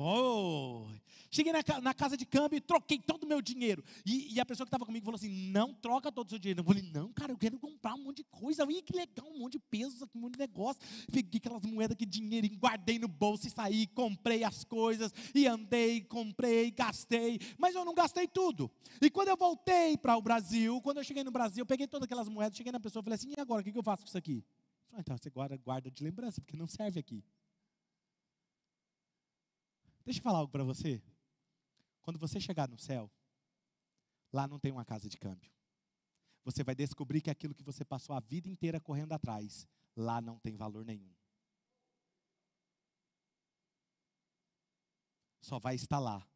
Cheguei na casa de câmbio e troquei todo o meu dinheiro. E a pessoa que estava comigo falou assim, não troca todo o seu dinheiro. Eu falei, não, cara, eu quero comprar um monte de coisa. Ih, que legal, um monte de pesos, um monte de negócio. Peguei aquelas moedas, aquele dinheirinho, guardei no bolso e saí, comprei as coisas. E andei, comprei, gastei. Mas eu não gastei tudo. E quando eu voltei para o Brasil, quando eu cheguei no Brasil, eu peguei todas aquelas moedas, cheguei na pessoa e falei assim, e agora, o que eu faço com isso aqui? Então você guarda de lembrança, porque não serve aqui. Deixa eu falar algo para você. Quando você chegar no céu, lá não tem uma casa de câmbio. Você vai descobrir que aquilo que você passou a vida inteira correndo atrás, lá não tem valor nenhum. Só vai estar lá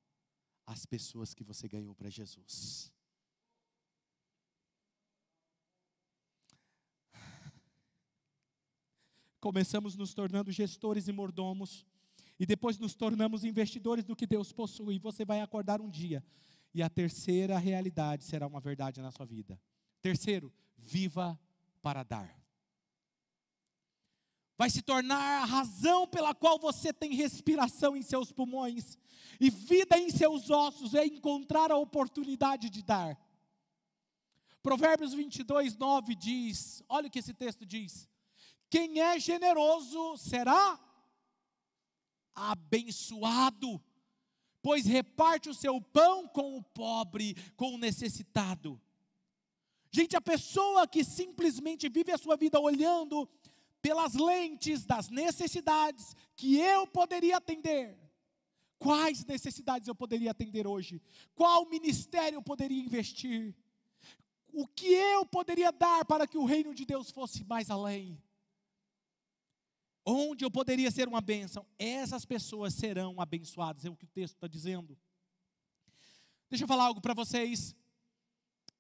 as pessoas que você ganhou para Jesus. Começamos nos tornando gestores e mordomos, e depois nos tornamos investidores do que Deus possui. Você vai acordar um dia, e a terceira realidade será uma verdade na sua vida. Terceiro, viva para dar. Vai se tornar a razão pela qual você tem respiração em seus pulmões e vida em seus ossos, é encontrar a oportunidade de dar. Provérbios 22:9 diz, olha o que esse texto diz: quem é generoso será abençoado, pois reparte o seu pão com o pobre, com o necessitado. Gente, a pessoa que simplesmente vive a sua vida olhando pelas lentes das necessidades que eu poderia atender. Quais necessidades eu poderia atender hoje? Qual ministério eu poderia investir? O que eu poderia dar para que o reino de Deus fosse mais além? Onde eu poderia ser uma bênção? Essas pessoas serão abençoadas, é o que o texto está dizendo. Deixa eu falar algo para vocês.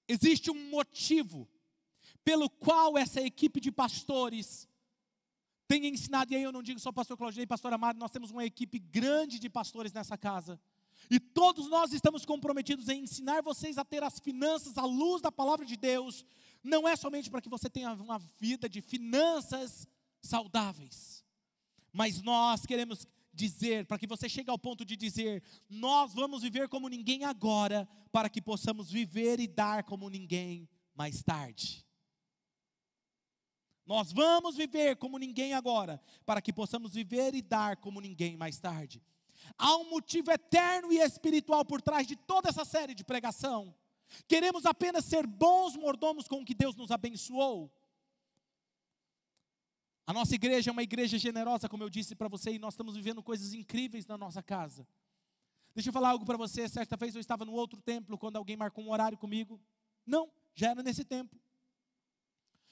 Existe um motivo pelo qual essa equipe de pastores tem ensinado, e aí eu não digo só pastor Claudinei e pastor Amado, nós temos uma equipe grande de pastores nessa casa, e todos nós estamos comprometidos em ensinar vocês a ter as finanças à luz da palavra de Deus. Não é somente para que você tenha uma vida de finanças saudáveis, mas nós queremos dizer, para que você chegue ao ponto de dizer, nós vamos viver como ninguém agora, para que possamos viver e dar como ninguém mais tarde. Nós vamos viver como ninguém agora, para que possamos viver e dar como ninguém mais tarde. Há um motivo eterno e espiritual por trás de toda essa série de pregação. Queremos apenas ser bons mordomos com o que Deus nos abençoou. A nossa igreja é uma igreja generosa, como eu disse para você, e nós estamos vivendo coisas incríveis na nossa casa. Deixa eu falar algo para você. Certa vez eu estava no outro templo, quando alguém marcou um horário comigo. Não, já era nesse tempo.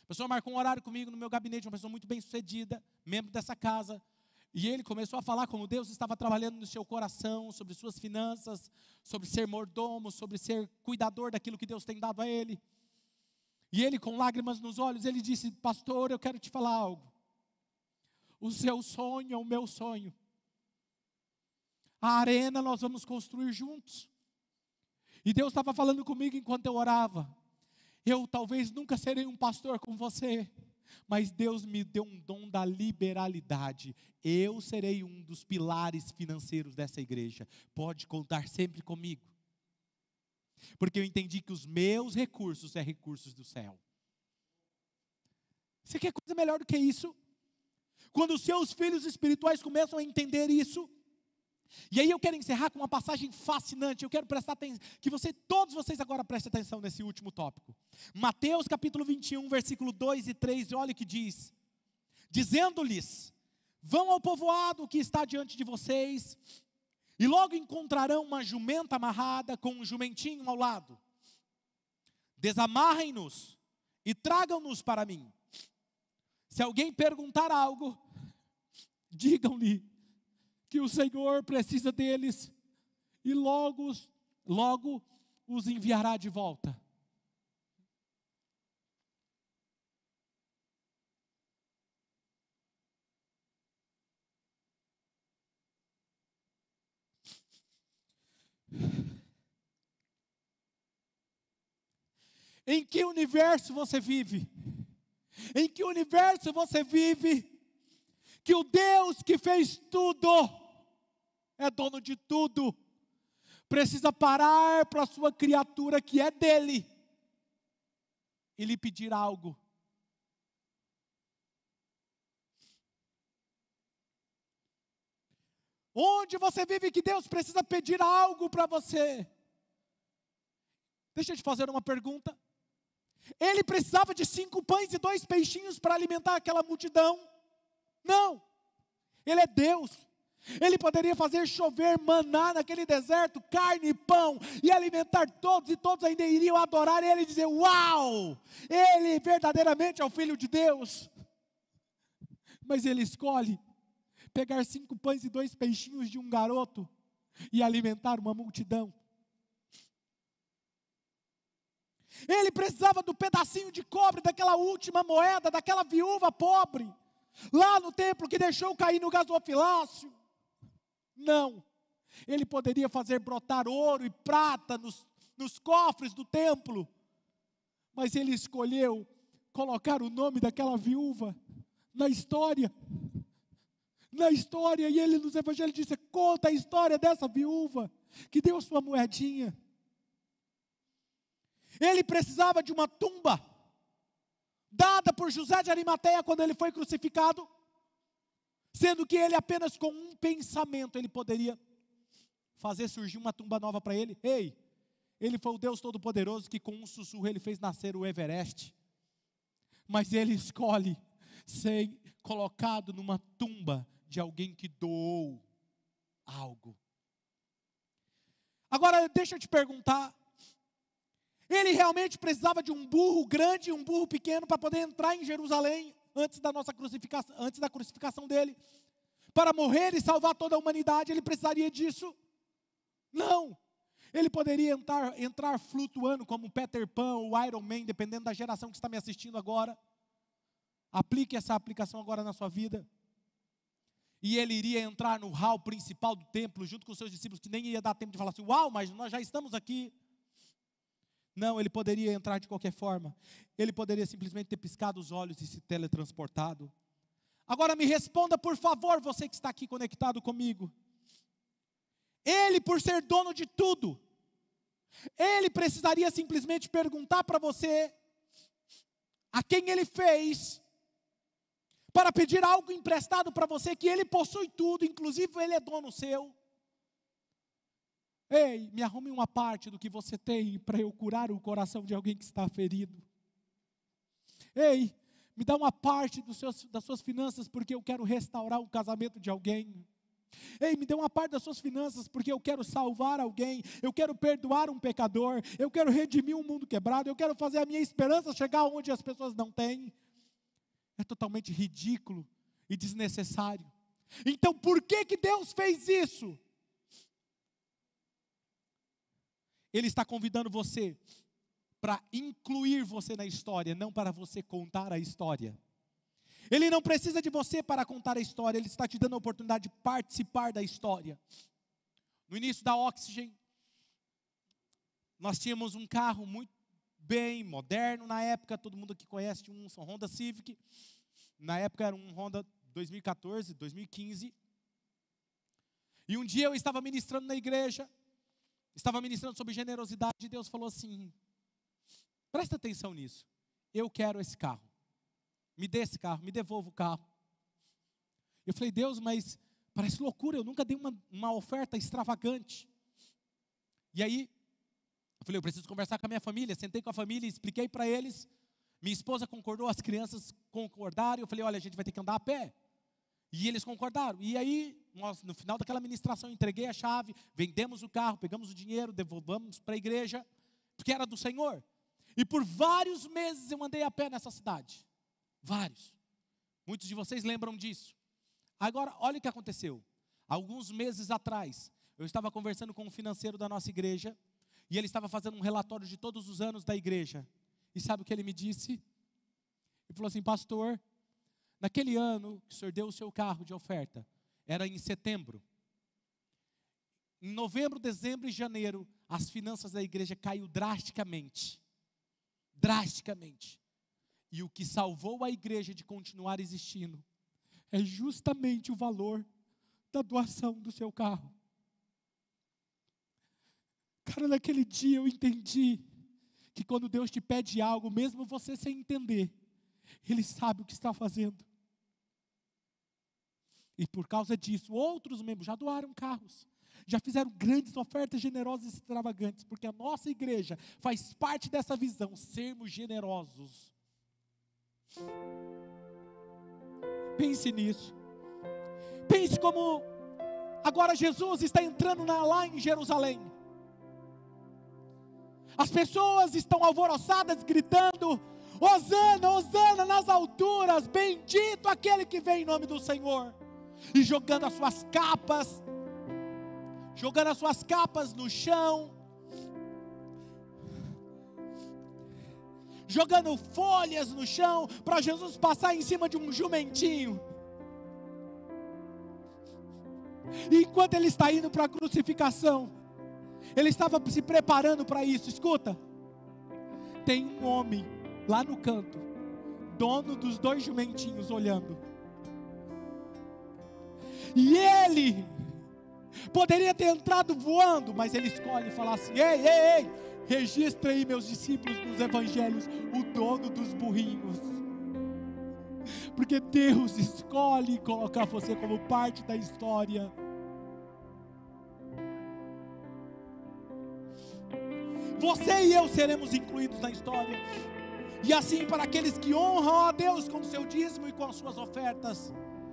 A pessoa marcou um horário comigo no meu gabinete, uma pessoa muito bem sucedida, membro dessa casa. E ele começou a falar como Deus estava trabalhando no seu coração, sobre suas finanças, sobre ser mordomo, sobre ser cuidador daquilo que Deus tem dado a ele. E ele, com lágrimas nos olhos, ele disse: pastor, eu quero te falar algo. O seu sonho é o meu sonho. A arena nós vamos construir juntos. E Deus estava falando comigo enquanto eu orava. Eu talvez nunca serei um pastor com você, mas Deus me deu um dom da liberalidade. Eu serei um dos pilares financeiros dessa igreja. Pode contar sempre comigo. Porque eu entendi que os meus recursos são recursos do céu. Você quer coisa melhor do que isso? Quando os seus filhos espirituais começam a entender isso. E aí eu quero encerrar com uma passagem fascinante. Eu quero prestar atenção, que todos vocês agora prestem atenção nesse último tópico. Mateus capítulo 21, versículo 2 e 3, olha o que diz. Dizendo-lhes: vão ao povoado que está diante de vocês, e logo encontrarão uma jumenta amarrada com um jumentinho ao lado. Desamarrem-nos e tragam-nos para mim. Se alguém perguntar algo, digam-lhe que o Senhor precisa deles e logo os enviará de volta. Em que universo você vive? Em que universo você vive que o Deus que fez tudo, é dono de tudo, precisa parar para a sua criatura que é dele e lhe pedir algo? Onde você vive que Deus precisa pedir algo para você? Deixa eu te fazer uma pergunta. Ele precisava de 5 pães e 2 peixinhos para alimentar aquela multidão? Não. Ele é Deus. Ele poderia fazer chover maná naquele deserto, carne e pão, e alimentar todos, e todos ainda iriam adorar ele e dizer: uau, ele verdadeiramente é o Filho de Deus. Mas ele escolhe pegar 5 pães e 2 peixinhos de um garoto e alimentar uma multidão. Ele precisava do pedacinho de cobre, daquela última moeda, daquela viúva pobre, lá no templo que deixou cair no gasofilácio. Não, ele poderia fazer brotar ouro e prata nos cofres do templo, mas ele escolheu colocar o nome daquela viúva na história, e ele nos evangelhos disse: conta a história dessa viúva, que deu sua moedinha. Ele precisava de uma tumba, dada por José de Arimateia quando ele foi crucificado, sendo que ele apenas com um pensamento, ele poderia fazer surgir uma tumba nova para ele. Ei, ele foi o Deus Todo-Poderoso que com um sussurro ele fez nascer o Everest, mas ele escolhe ser colocado numa tumba de alguém que doou algo. Agora deixa eu te perguntar, ele realmente precisava de um burro grande e um burro pequeno para poder entrar em Jerusalém antes da crucificação dele, para morrer e salvar toda a humanidade? Ele precisaria disso? Não. Ele poderia entrar flutuando como Peter Pan ou Iron Man, dependendo da geração que está me assistindo agora. Aplique essa aplicação agora na sua vida. E ele iria entrar no hall principal do templo, junto com os seus discípulos, que nem ia dar tempo de falar assim: uau, mas nós já estamos aqui. Não, ele poderia entrar de qualquer forma. Ele poderia simplesmente ter piscado os olhos e se teletransportado. Agora me responda, por favor, você que está aqui conectado comigo. Ele, por ser dono de tudo, ele precisaria simplesmente perguntar para você a quem ele fez, para pedir algo emprestado para você, que ele possui tudo, inclusive ele é dono seu. Ei, me arrume uma parte do que você tem para eu curar o coração de alguém que está ferido. Ei, me dá uma parte das suas finanças, porque eu quero restaurar o casamento de alguém. Ei, me dê uma parte das suas finanças, porque eu quero salvar alguém, eu quero perdoar um pecador, eu quero redimir um mundo quebrado, eu quero fazer a minha esperança chegar onde as pessoas não têm. É totalmente ridículo e desnecessário. Então por que Deus fez isso? Ele está convidando você para incluir você na história, não para você contar a história. Ele não precisa de você para contar a história, ele está te dando a oportunidade de participar da história. No início da Oxygen, nós tínhamos um carro muito bem moderno na época, todo mundo aqui conhece um Honda Civic. Na época era um Honda 2014, 2015. E um dia eu estava ministrando na igreja, estava ministrando sobre generosidade, e Deus falou assim: presta atenção nisso, eu quero esse carro, me dê esse carro, me devolva o carro. Eu falei: Deus, mas parece loucura, eu nunca dei uma oferta extravagante. E aí, eu falei: eu preciso conversar com a minha família. Sentei com a família, expliquei para eles, minha esposa concordou, as crianças concordaram, eu falei: olha, a gente vai ter que andar a pé. E eles concordaram. E aí, nós, no final daquela ministração, entreguei a chave, vendemos o carro, pegamos o dinheiro, devolvamos para a igreja, porque era do Senhor. E por vários meses eu andei a pé nessa cidade. Vários. Muitos de vocês lembram disso. Agora, olha o que aconteceu. Alguns meses atrás, eu estava conversando com um financeiro da nossa igreja, e ele estava fazendo um relatório de todos os anos da igreja. E sabe o que ele me disse? Ele falou assim: pastor, naquele ano que o senhor deu o seu carro de oferta, era em setembro. Em novembro, dezembro e janeiro, as finanças da igreja caiu drasticamente. Drasticamente. E o que salvou a igreja de continuar existindo é justamente o valor da doação do seu carro. Cara, naquele dia eu entendi que quando Deus te pede algo, mesmo você sem entender, Ele sabe o que está fazendo. E por causa disso, outros membros já doaram carros. já fizeram grandes ofertas generosas e extravagantes, porque a nossa igreja faz parte dessa visão, sermos generosos. Pense nisso. Pense como agora Jesus está entrando lá em Jerusalém. As pessoas estão alvoroçadas, gritando: Hosana, Hosana nas alturas, bendito aquele que vem em nome do Senhor. E jogando as suas capas no chão, jogando folhas no chão, para Jesus passar em cima de um jumentinho. E enquanto ele está indo para a crucificação, ele estava se preparando para isso. Escuta, tem um homem lá no canto, dono dos 2 jumentinhos, olhando. E ele poderia ter entrado voando, mas ele escolhe e fala assim: ei, ei, ei, registra aí, meus discípulos, nos evangelhos, o dono dos burrinhos. Porque Deus escolhe colocar você como parte da história. Você e eu seremos incluídos na história. E assim, para aqueles que honram a Deus com o seu dízimo e com as suas ofertas,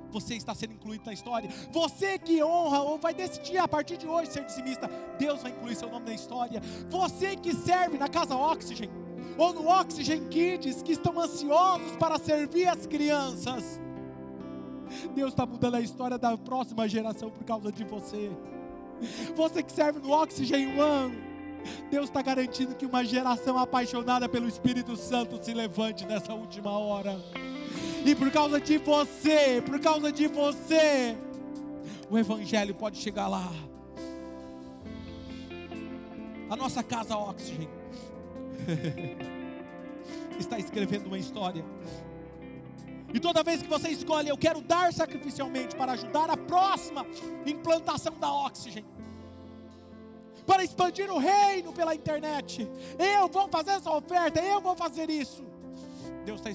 você está sendo incluído na história. Você que honra ou vai decidir a partir de hoje ser dizimista, Deus vai incluir seu nome na história. Você que serve na Casa Oxygen ou no Oxygen Kids, que estão ansiosos para servir as crianças, Deus está mudando a história da próxima geração por causa de você. Você que serve no Oxygen One, Deus está garantindo que uma geração apaixonada pelo Espírito Santo se levante nessa última hora. E por causa de você, o Evangelho pode chegar lá. A nossa Casa Oxygen está escrevendo uma história. E toda vez que você escolhe, eu quero dar sacrificialmente para ajudar a próxima implantação da Oxygen, para expandir o reino pela internet, eu vou fazer essa oferta, eu vou fazer isso. Deus está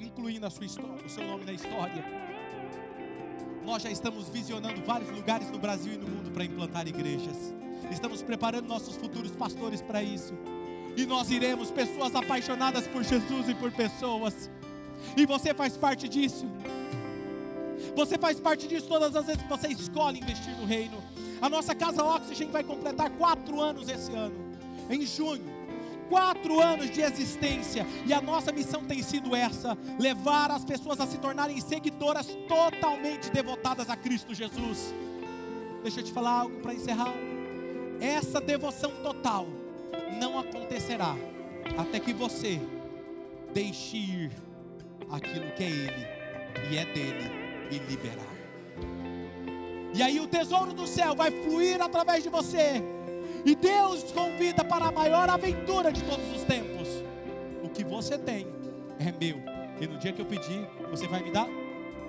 incluindo a sua história, o seu nome na história. Nós já estamos visionando vários lugares no Brasil e no mundo para implantar igrejas. Estamos preparando nossos futuros pastores para isso. E nós iremos, pessoas apaixonadas por Jesus e por pessoas. E você faz parte disso. Você faz parte disso todas as vezes que você escolhe investir no reino. A nossa Casa Oxygen vai completar 4 anos esse ano, em junho. 4 anos de existência. E a nossa missão tem sido essa: levar as pessoas a se tornarem seguidoras totalmente devotadas a Cristo Jesus. Deixa eu te falar algo para encerrar. Essa devoção total não acontecerá até que você deixe ir aquilo que é Ele e é dele e liberar. E aí o tesouro do céu vai fluir através de você. E Deus te convida para a maior aventura de todos os tempos. O que você tem é meu. E no dia que eu pedir, você vai me dar?